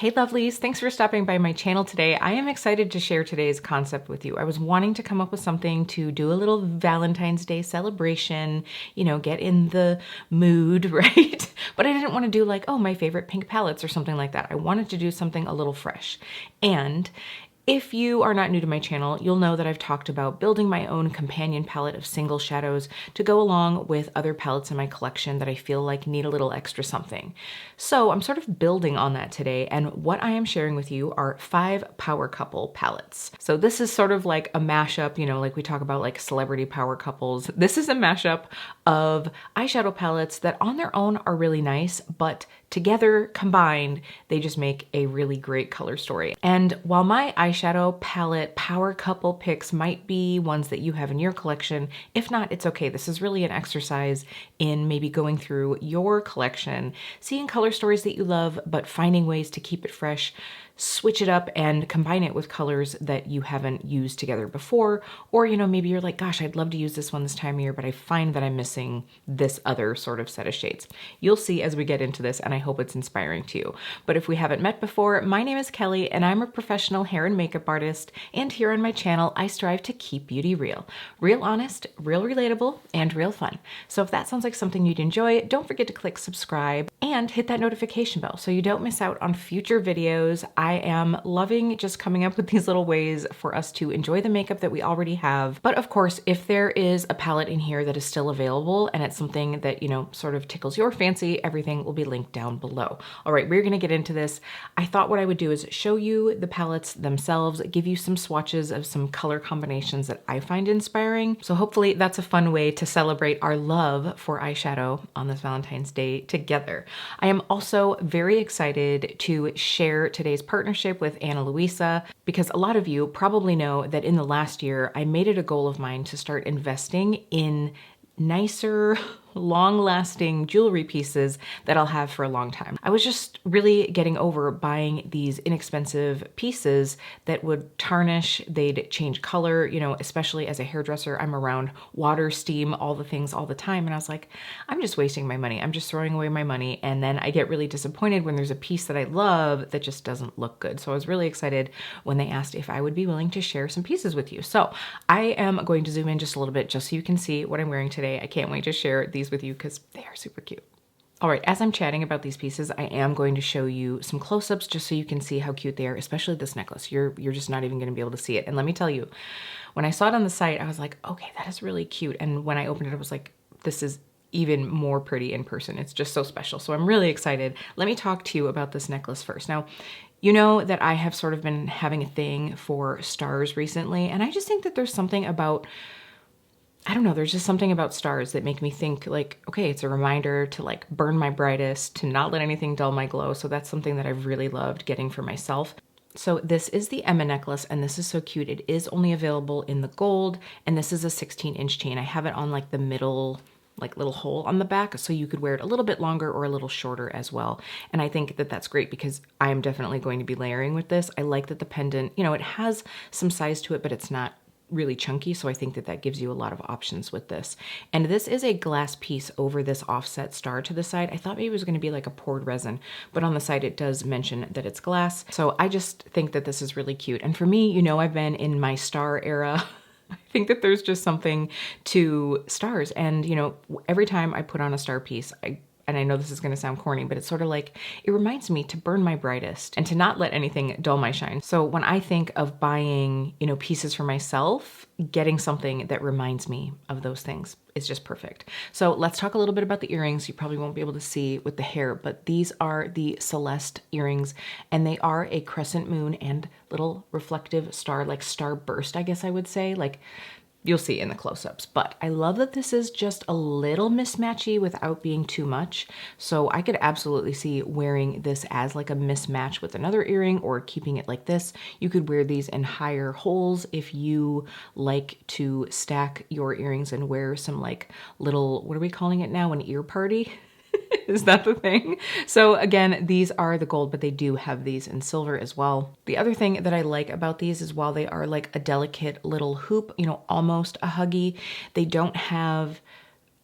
Hey lovelies, thanks for stopping by my channel today. I am excited to share today's concept with you. I was wanting to come up with something to do a little Valentine's Day celebration, get in the mood, right? But I didn't want to do like, oh, my favorite pink palettes or something like that. I wanted to do something a little fresh. And if you are not new to my channel, you'll know that I've talked about building my own companion palette of single shadows to go along with other palettes in my collection that I feel like need a little extra something. So I'm sort of building on that today, and what I am sharing with you are 5 power couple palettes. So this is sort of like a mashup, like we talk about like celebrity power couples. This is a mashup of eyeshadow palettes that on their own are really nice, but together, combined, they just make a really great color story. And while my eyeshadow palette power couple picks might be ones that you have in your collection, if not, it's okay. This is really an exercise in maybe going through your collection, seeing color stories that you love, but finding ways to keep it fresh, switch it up and combine it with colors that you haven't used together before. Or, maybe you're like, gosh, I'd love to use this one this time of year, but I find that I'm missing this other sort of set of shades. You'll see as we get into this, and I hope it's inspiring to you. But if we haven't met before, my name is Kelly, and I'm a professional hair and makeup artist. And here on my channel, I strive to keep beauty real. Real honest, real relatable, and real fun. So if that sounds like something you'd enjoy, don't forget to click subscribe and hit that notification bell so you don't miss out on future videos. I am loving just coming up with these little ways for us to enjoy the makeup that we already have. But of course, if there is a palette in here that is still available and it's something that, sort of tickles your fancy, everything will be linked down below. All right, we're gonna get into this. I thought what I would do is show you the palettes themselves, give you some swatches of some color combinations that I find inspiring. So hopefully that's a fun way to celebrate our love for eyeshadow on this Valentine's Day together. I am also very excited to share today's partnership with Luisa, because a lot of you probably know that in the last year, I made it a goal of mine to start investing in nicer, long-lasting jewelry pieces that I'll have for a long time. I was just really getting over buying these inexpensive pieces that would tarnish, they'd change color, especially as a hairdresser, I'm around water, steam, all the things all the time. And I was like, I'm just wasting my money. I'm just throwing away my money. And then I get really disappointed when there's a piece that I love that just doesn't look good. So I was really excited when they asked if I would be willing to share some pieces with you. So I am going to zoom in just a little bit just so you can see what I'm wearing today. I can't wait to share these with you because they are super cute. All right, as I'm chatting about these pieces, I am going to show you some close-ups just so you can see how cute they are, especially this necklace. You're just not even gonna be able to see it. And let me tell you, when I saw it on the site, I was like, okay, that is really cute. And when I opened it, I was like, this is even more pretty in person. It's just so special. So I'm really excited. Let me talk to you about this necklace first. Now, you know that I have sort of been having a thing for stars recently, and I just think that there's something about, I don't know, there's just something about stars that make me think like, okay, it's a reminder to like burn my brightest, to not let anything dull my glow. So that's something that I've really loved getting for myself. So this is the Emma necklace, and this is so cute. It is only available in the gold, and this is a 16-inch chain. I have it on like the middle, like little hole on the back, so you could wear it a little bit longer or a little shorter as well. And I think that that's great because I am definitely going to be layering with this. I like that the pendant, it has some size to it, but it's not really chunky, so I think that that gives you a lot of options with this. And this is a glass piece over this offset star to the side. I thought maybe it was going to be like a poured resin, but on the side it does mention that it's glass. So I just think that this is really cute. And for me, I've been in my star era. I think that there's just something to stars, and every time I put on a star piece, and I know this is going to sound corny, but it's sort of like, it reminds me to burn my brightest and to not let anything dull my shine. So when I think of buying, pieces for myself, getting something that reminds me of those things is just perfect. So let's talk a little bit about the earrings. You probably won't be able to see with the hair, but these are the Celeste earrings, and they are a crescent moon and little reflective star, like star burst, I guess I would say. Like, you'll see in the close-ups, but I love that this is just a little mismatchy without being too much. So I could absolutely see wearing this as like a mismatch with another earring, or keeping it like this. You could wear these in higher holes if you like to stack your earrings and wear some like little, what are we calling it now? An ear party? Is that the thing? So again, these are the gold, but they do have these in silver as well. The other thing that I like about these is while they are like a delicate little hoop, almost a huggy, they don't have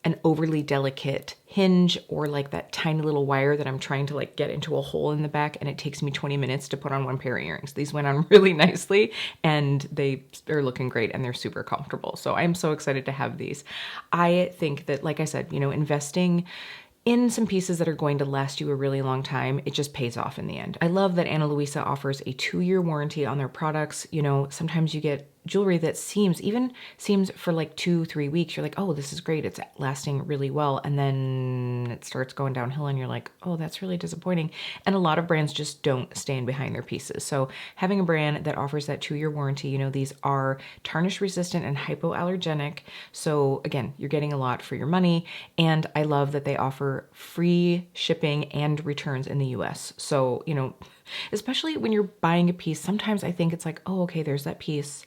an overly delicate hinge or like that tiny little wire that I'm trying to like get into a hole in the back, and it takes me 20 minutes to put on one pair of earrings. These went on really nicely and they are looking great and they're super comfortable. So I'm so excited to have these. I think that, like I said, you know, investing in some pieces that are going to last you a really long time, it just pays off in the end. I love that Ana Luisa offers a 2-year warranty on their products. You know, sometimes you get jewelry that seems for like 2-3 weeks. You're like, oh, this is great, it's lasting really well. And then it starts going downhill and you're like, oh, that's really disappointing. And a lot of brands just don't stand behind their pieces. So having a brand that offers that 2-year warranty, you know, these are tarnish resistant and hypoallergenic. So again, you're getting a lot for your money. And I love that they offer free shipping and returns in the US. So, you know, especially when you're buying a piece, sometimes I think it's like, oh, okay, there's that piece.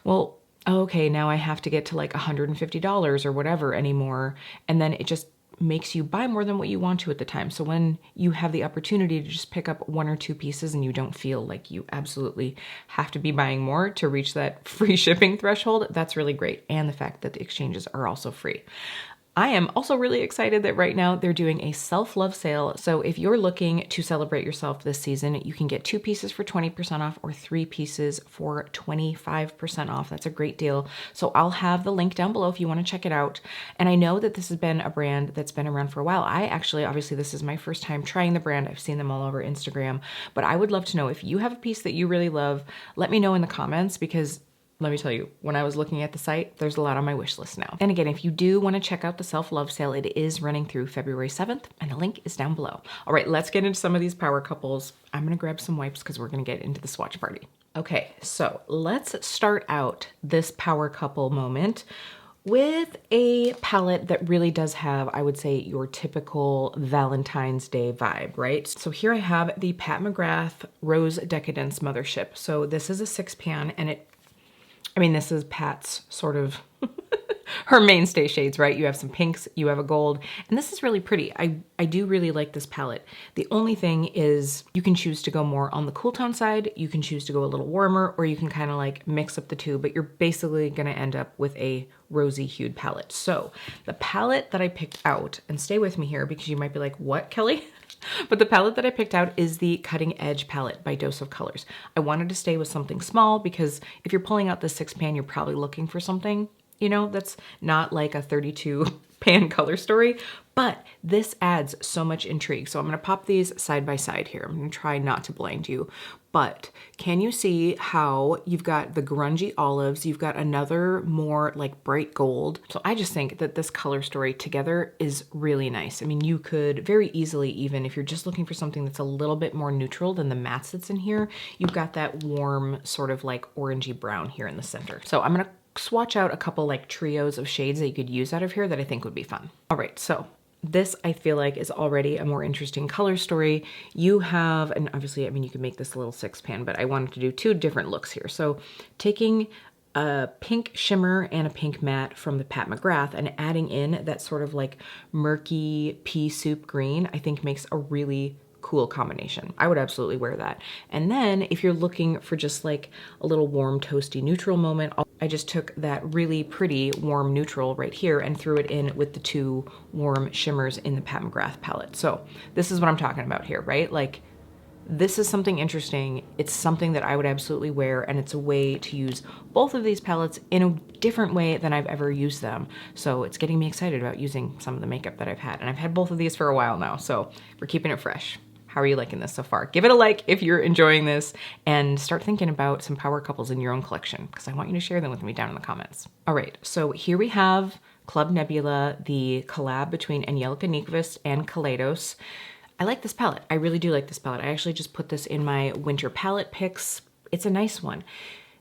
Well, okay, now I have to get to like $150 or whatever anymore. And then it just makes you buy more than what you want to at the time. So when you have the opportunity to just pick up 1 or 2 pieces and you don't feel like you absolutely have to be buying more to reach that free shipping threshold, that's really great. And the fact that the exchanges are also free. I am also really excited that right now they're doing a self-love sale. So if you're looking to celebrate yourself this season, you can get 2 pieces for 20% off or 3 pieces for 25% off. That's a great deal. So I'll have the link down below if you want to check it out. And I know that this has been a brand that's been around for a while. Obviously this is my first time trying the brand. I've seen them all over Instagram, but I would love to know if you have a piece that you really love, let me know in the comments, because let me tell you, when I was looking at the site, there's a lot on my wish list now. And again, if you do want to check out the self-love sale, it is running through February 7th, and the link is down below. All right, let's get into some of these power couples. I'm gonna grab some wipes because we're gonna get into the swatch party. Okay, so let's start out this power couple moment with a palette that really does have, I would say, your typical Valentine's Day vibe, right? So here I have the Pat McGrath Rose Decadence Mothership. So this is a 6-pan, and this is Pat's sort of her mainstay shades, right? You have some pinks, you have a gold, and this is really pretty. I do really like this palette. The only thing is you can choose to go more on the cool tone side, you can choose to go a little warmer, or you can kind of like mix up the two, but you're basically gonna end up with a rosy hued palette. So the palette that I picked out, and stay with me here because you might be like, what, Kelly? But the palette that I picked out is the Cutting Edge palette by Dose of Colors. I wanted to stay with something small because if you're pulling out the 6-pan, you're probably looking for something, you know, that's not like a 32-pan color story, but this adds so much intrigue. So I'm gonna pop these side by side here. I'm gonna try not to blind you, but can you see how you've got the grungy olives, you've got another more like bright gold. So I just think that this color story together is really nice. I mean, you could very easily, even if you're just looking for something that's a little bit more neutral than the mattes that's in here, you've got that warm sort of like orangey brown here in the center. So I'm gonna swatch out a couple like trios of shades that you could use out of here that I think would be fun. All right, so this I feel like is already a more interesting color story. You have, and obviously, I mean, you can make this a little 6-pan, but I wanted to do 2 different looks here. So taking a pink shimmer and a pink matte from the Pat McGrath and adding in that sort of like murky pea soup green, I think makes a really cool combination. I would absolutely wear that. And then if you're looking for just like a little warm, toasty, neutral moment, I just took that really pretty warm neutral right here and threw it in with the 2 warm shimmers in the Pat McGrath palette. So this is what I'm talking about here, right? Like, this is something interesting. It's something that I would absolutely wear, and it's a way to use both of these palettes in a different way than I've ever used them. So it's getting me excited about using some of the makeup that I've had. And I've had both of these for a while now, so we're keeping it fresh. How are you liking this so far? Give it a like if you're enjoying this, and start thinking about some power couples in your own collection, because I want you to share them with me down in the comments. All right, so here we have Club Nebula, the collab between Angelica Nyqvist and Kaleidos. I like this palette. I really do like this palette. I actually just put this in my winter palette picks. It's a nice one.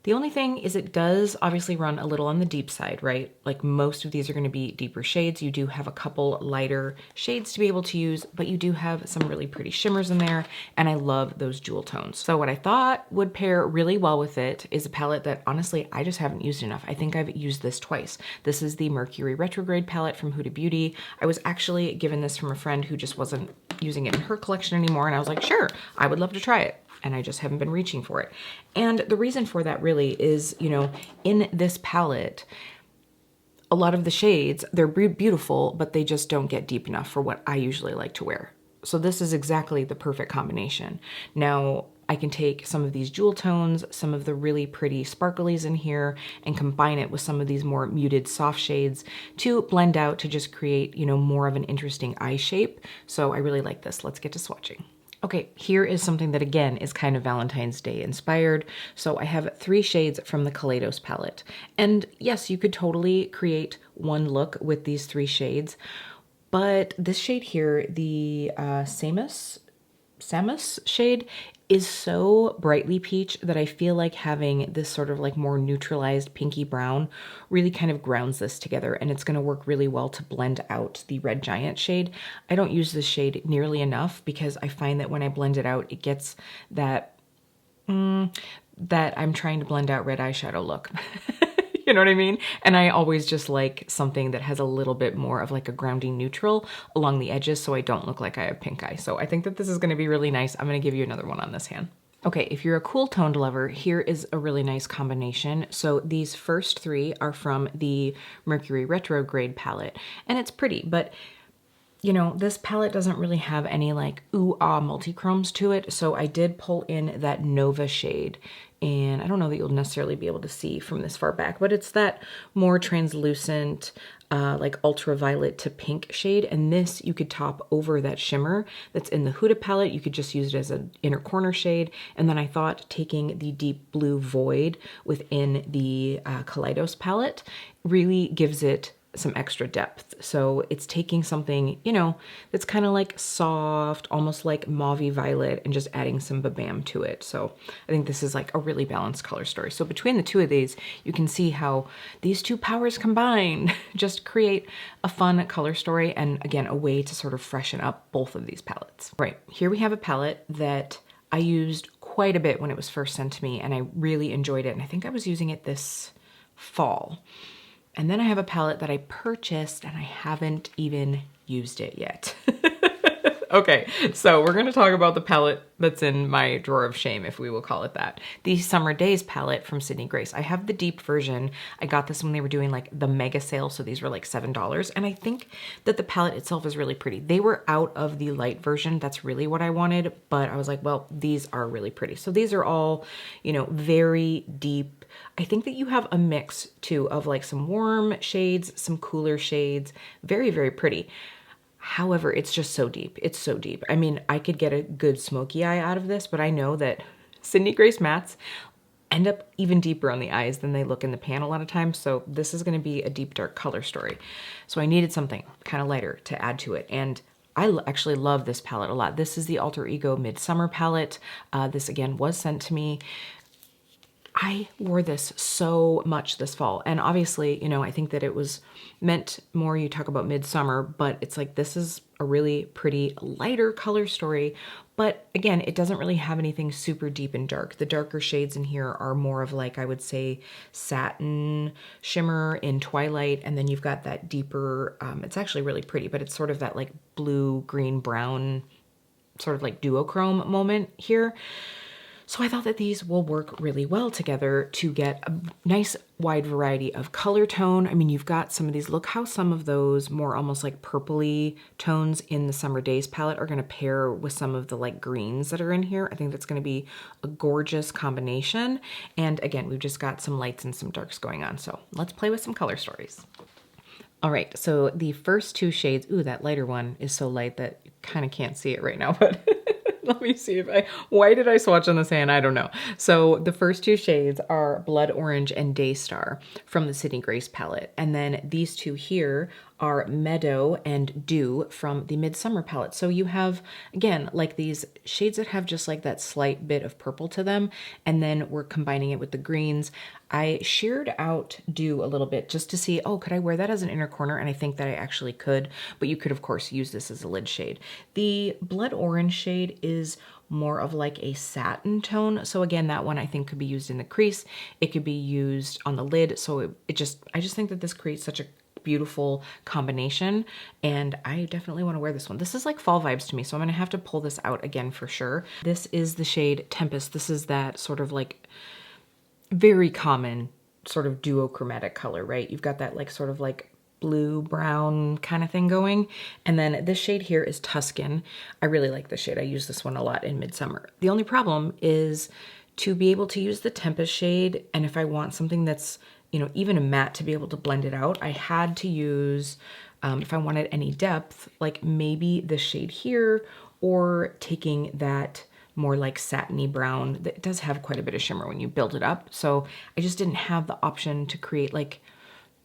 The only thing is it does obviously run a little on the deep side, right? Like most of these are going to be deeper shades. You do have a couple lighter shades to be able to use, but you do have some really pretty shimmers in there, and I love those jewel tones. So what I thought would pair really well with it is a palette that honestly I just haven't used enough. I think I've used this twice. This is the Mercury Retrograde palette from Huda Beauty. I was actually given this from a friend who just wasn't using it in her collection anymore, and I was like, sure, I would love to try it. And I just haven't been reaching for it. And the reason for that really is, you know, in this palette, a lot of the shades, they're beautiful, but they just don't get deep enough for what I usually like to wear. So this is exactly the perfect combination. Now, I can take some of these jewel tones, some of the really pretty sparklies in here, and combine it with some of these more muted soft shades to blend out to just create, you know, more of an interesting eye shape. So I really like this. Let's get to swatching. Okay, here is something that again is kind of Valentine's Day inspired. So I have 3 shades from the Kaleidos palette. And yes, you could totally create one look with these 3 shades, but this shade here, the Samus shade, is so brightly peach that I feel like having this sort of like more neutralized pinky brown really kind of grounds this together, and it's going to work really well to blend out the Red Giant shade. I don't use this shade nearly enough because I find that when I blend it out, it gets that, that I'm trying to blend out red eyeshadow look. You know what I mean? And I always just like something that has a little bit more of like a grounding neutral along the edges so I don't look like I have pink eye. So I think that this is going to be really nice. I'm going to give you another one on this hand. Okay, if you're a cool toned lover, here is a really nice combination. So these first 3 are from the Mercury Retrograde palette, and it's pretty, but you know, this palette doesn't really have any like ooh-ah multi-chromes to it, so I did pull in that Nova shade, and I don't know that you'll necessarily be able to see from this far back, but it's that more translucent, like ultraviolet to pink shade, and this you could top over that shimmer that's in the Huda palette. You could just use it as an inner corner shade, and then I thought taking the deep blue Void within the Kaleidos palette really gives it some extra depth. So it's taking something, you know, that's kind of like soft, almost like mauvey violet, and just adding some babam to it. So I think this is like a really balanced color story. So between the 2 of these, you can see how these 2 powers combined just create a fun color story, and again, a way to sort of freshen up both of these palettes. Right, here we have a palette that I used quite a bit when it was first sent to me, and I really enjoyed it, and I think I was using it this fall. And then I have a palette that I purchased and I haven't even used it yet. Okay, so we're gonna talk about the palette that's in my drawer of shame, if we will call it that. The Summer Days palette from Sydney Grace. I have the deep version. I got this when they were doing like the mega sale, so these were like $7. And I think that the palette itself is really pretty. They were out of the light version. That's really what I wanted, but I was like, well, these are really pretty. So these are all, you know, very deep. I think that you have a mix too of like some warm shades, some cooler shades, very, very pretty. However, it's just so deep. It's so deep. I mean, I could get a good smoky eye out of this, but I know that Sydney Grace mattes end up even deeper on the eyes than they look in the pan a lot of times. So this is going to be a deep, dark color story. So I needed something kind of lighter to add to it. And I actually love this palette a lot. This is the Alter Ego Midsummer palette. This again was sent to me. I wore this so much this fall, and obviously, you know, I think that it was meant more, you talk about midsummer, but it's like this is a really pretty lighter color story, but again, it doesn't really have anything super deep and dark. The darker shades in here are more of like, I would say, satin shimmer in Twilight, and then you've got that deeper, it's actually really pretty, but it's sort of that like blue, green, brown, sort of like duochrome moment here. So I thought that these will work really well together to get a nice wide variety of color tone. I mean, you've got some of these, look how some of those more almost like purpley tones in the Summer Days palette are gonna pair with some of the like greens that are in here. I think that's gonna be a gorgeous combination. And again, we've just got some lights and some darks going on. So let's play with some color stories. All right, so the first 2 shades, ooh, that lighter one is so light that you kind of can't see it right now, but let me see if why did I swatch on this hand? I don't know. So the first 2 shades are Blood Orange and Daystar from the Sydney Grace palette. And then these 2 here are Meadow and Dew from the Midsummer palette. So you have, again, like these shades that have just like that slight bit of purple to them. And then we're combining it with the greens. I sheared out Dew a little bit just to see, oh, could I wear that as an inner corner? And I think that I actually could, but you could of course use this as a lid shade. The Blood Orange shade is more of like a satin tone. So again, that one I think could be used in the crease. It could be used on the lid. So I just think that this creates such a beautiful combination, and I definitely want to wear this one. This is like fall vibes to me, so I'm gonna have to pull this out again for sure. This is the shade Tempest. This is that sort of like very common sort of duochromatic color, right? You've got that like sort of like blue brown kind of thing going. And then this shade here is Tuscan. I really like this shade. I use this one a lot in Midsummer. The only problem is to be able to use the Tempest shade, and if I want something that's, you know, even a matte to be able to blend it out, I had to use, if I wanted any depth, like maybe the shade here, or taking that more like satiny brown that does have quite a bit of shimmer when you build it up. So I just didn't have the option to create like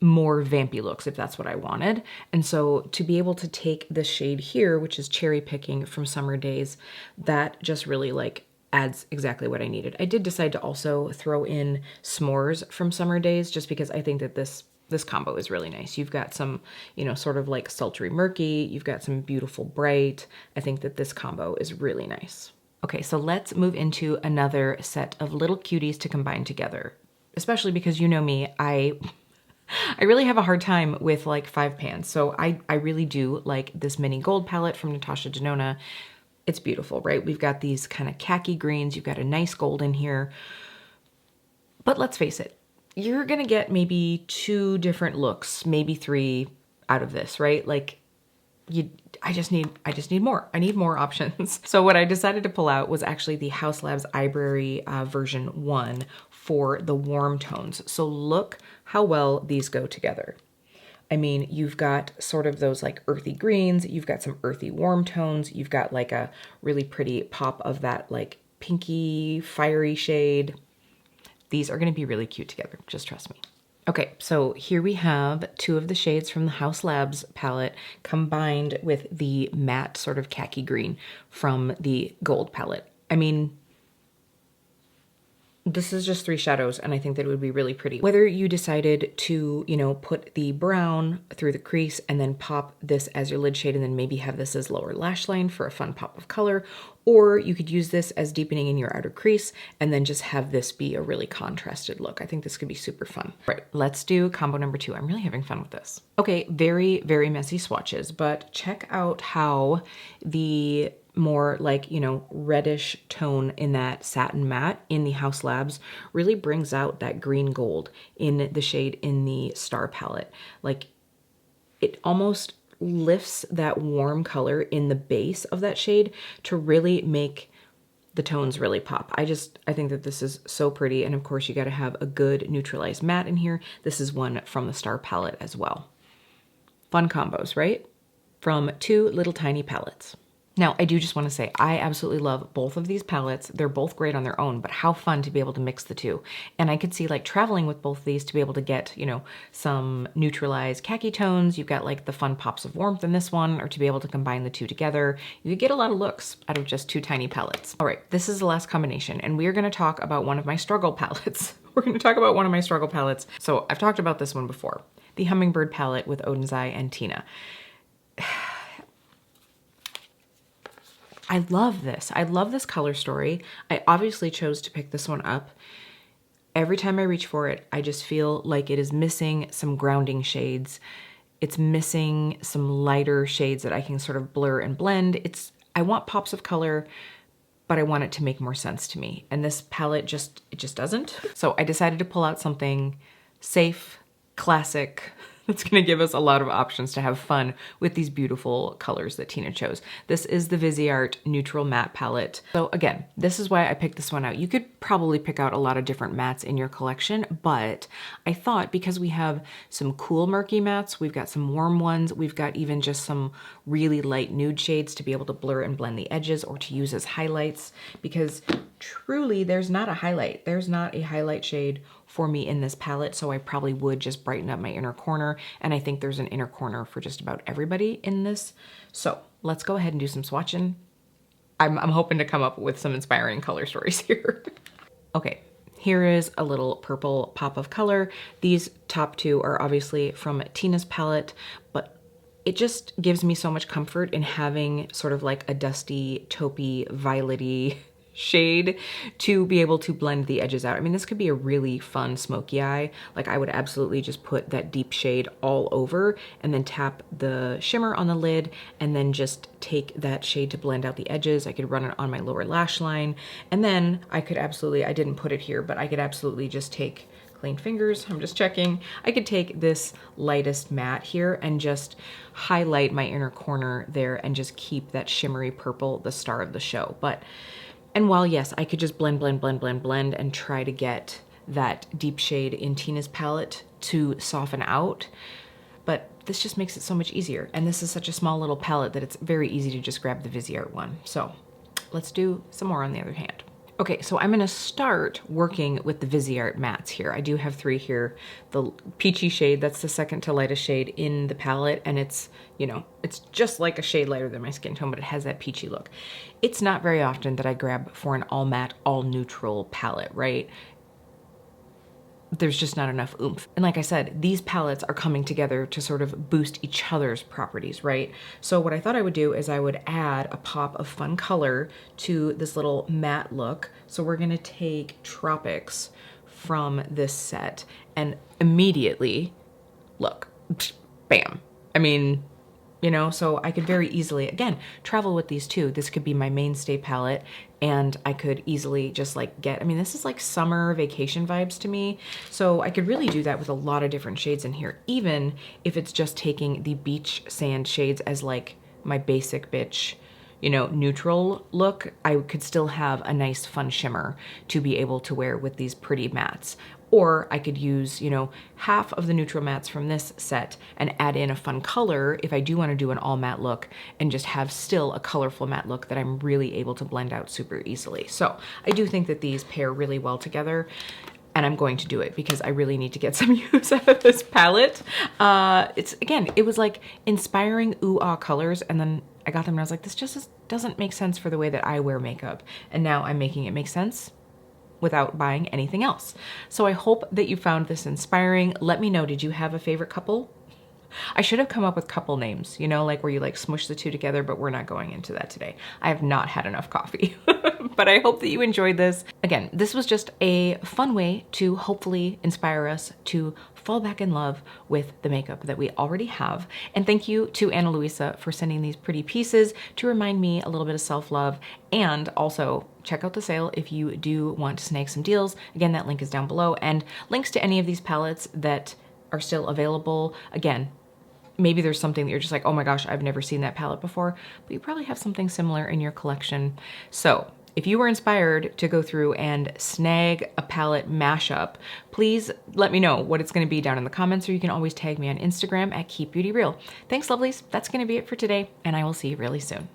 more vampy looks if that's what I wanted. And so to be able to take this shade here, which is Cherry Picking from Summer Days, that just really like adds exactly what I needed. I did decide to also throw in S'mores from Summer Days just because I think that this combo is really nice. You've got some, you know, sort of like sultry murky, you've got some beautiful bright. I think that this combo is really nice. Okay, so let's move into another set of little cuties to combine together, especially because you know me, I really have a hard time with like 5 pans. So I really do like this mini gold palette from Natasha Denona. It's beautiful, right? We've got these kind of khaki greens. You've got a nice gold in here. But let's face it, you're gonna get maybe 2 different looks, maybe 3 out of this, right? Like I just need more. I need more options. So what I decided to pull out was actually the Haus Labs Eyeberry version 1 for the warm tones. So look how well these go together. I mean, you've got sort of those like earthy greens, you've got some earthy warm tones, you've got like a really pretty pop of that like pinky fiery shade. These are gonna be really cute together, just trust me. Okay, so here we have 2 of the shades from the Haus Labs palette combined with the matte sort of khaki green from the gold palette. I mean, this is just 3 shadows, and I think that it would be really pretty. Whether you decided to, you know, put the brown through the crease and then pop this as your lid shade and then maybe have this as lower lash line for a fun pop of color, or you could use this as deepening in your outer crease and then just have this be a really contrasted look. I think this could be super fun. All right, let's do combo number 2. I'm really having fun with this. Okay, very, very messy swatches, but check out how the more like, you know, reddish tone in that satin matte in the Haus Labs really brings out that green gold in the shade in the Star palette. Like it almost lifts that warm color in the base of that shade to really make the tones really pop. I think that this is so pretty. And of course you got to have a good neutralized matte in here. This is one from the Star palette as well. Fun combos, right? From 2 little tiny palettes. Now, I do just want to say, I absolutely love both of these palettes. They're both great on their own, but how fun to be able to mix the 2. And I could see like traveling with both of these to be able to get, you know, some neutralized khaki tones. You've got like the fun pops of warmth in this one, or to be able to combine the 2 together. You could get a lot of looks out of just 2 tiny palettes. All right, this is the last combination, and we are going to talk about one of my struggle palettes. We're going to talk about one of my struggle palettes. So I've talked about this one before, the Hummingbird palette with Odin's Eye and Tina. I love this. I love this color story. I obviously chose to pick this one up. Every time I reach for it, I just feel like it is missing some grounding shades. It's missing some lighter shades that I can sort of blur and blend. I want pops of color, but I want it to make more sense to me. And this palette it just doesn't. So I decided to pull out something safe, classic, that's gonna give us a lot of options to have fun with these beautiful colors that Tina chose. This is the Viseart Neutral Matte Palette. So again, this is why I picked this one out. You could probably pick out a lot of different mattes in your collection, but I thought because we have some cool murky mattes, we've got some warm ones, we've got even just some really light nude shades to be able to blur and blend the edges or to use as highlights, because truly there's not a highlight. There's not a highlight shade for me in this palette, so I probably would just brighten up my inner corner, and I think there's an inner corner for just about everybody in this. So let's go ahead and do some swatching. I'm hoping to come up with some inspiring color stories here. Okay, here is a little purple pop of color. These top 2 are obviously from Tina's palette, but it just gives me so much comfort in having sort of like a dusty, taupey, violet-y shade to be able to blend the edges out. I mean, this could be a really fun smoky eye. Like I would absolutely just put that deep shade all over and then tap the shimmer on the lid and then just take that shade to blend out the edges. I could run it on my lower lash line, and then I could absolutely, I didn't put it here, but I could absolutely just take clean fingers, I'm just checking. I could take this lightest matte here and just highlight my inner corner there and just keep that shimmery purple the star of the show. And while yes, I could just blend and try to get that deep shade in Tina's palette to soften out, but this just makes it so much easier. And this is such a small little palette that it's very easy to just grab the Viseart one. So let's do some more on the other hand. Okay, so I'm gonna start working with the Viseart mattes here. I do have 3 here. The peachy shade, that's the second to lightest shade in the palette, and it's, you know, it's just like a shade lighter than my skin tone, but it has that peachy look. It's not very often that I grab for an all matte, all neutral palette, right? There's just not enough oomph. And like I said, these palettes are coming together to sort of boost each other's properties, right? So what I thought I would do is I would add a pop of fun color to this little matte look. So we're gonna take Tropics from this set and immediately, look, bam. I mean, you know, so I could very easily, again, travel with these two. This could be my mainstay palette, and I could easily just like get, I mean, this is like summer vacation vibes to me. So I could really do that with a lot of different shades in here, even if it's just taking the beach sand shades as like my basic bitch, you know, neutral look. I could still have a nice fun shimmer to be able to wear with these pretty mattes. Or I could use, you know, half of the neutral mattes from this set and add in a fun color if I do want to do an all matte look and just have still a colorful matte look that I'm really able to blend out super easily. So I do think that these pair really well together, and I'm going to do it because I really need to get some use out of this palette. It's, again, it was like inspiring ooh-ah colors, and then I got them and I was like, this just doesn't make sense for the way that I wear makeup. And now I'm making it make sense without buying anything else. So I hope that you found this inspiring. Let me know, did you have a favorite couple? I should have come up with couple names, you know, like where you like smush the two together, but we're not going into that today. I have not had enough coffee, but I hope that you enjoyed this. Again, this was just a fun way to hopefully inspire us to fall back in love with the makeup that we already have. And thank you to Ana Luisa for sending these pretty pieces to remind me a little bit of self-love. And also check out the sale if you do want to snag some deals. Again, that link is down below, and links to any of these palettes that are still available. Again, maybe there's something that you're just like, oh my gosh, I've never seen that palette before, but you probably have something similar in your collection. So if you were inspired to go through and snag a palette mashup, please let me know what it's gonna be down in the comments, or you can always tag me on Instagram at KeepBeautyReal. Thanks, lovelies. That's gonna be it for today, and I will see you really soon.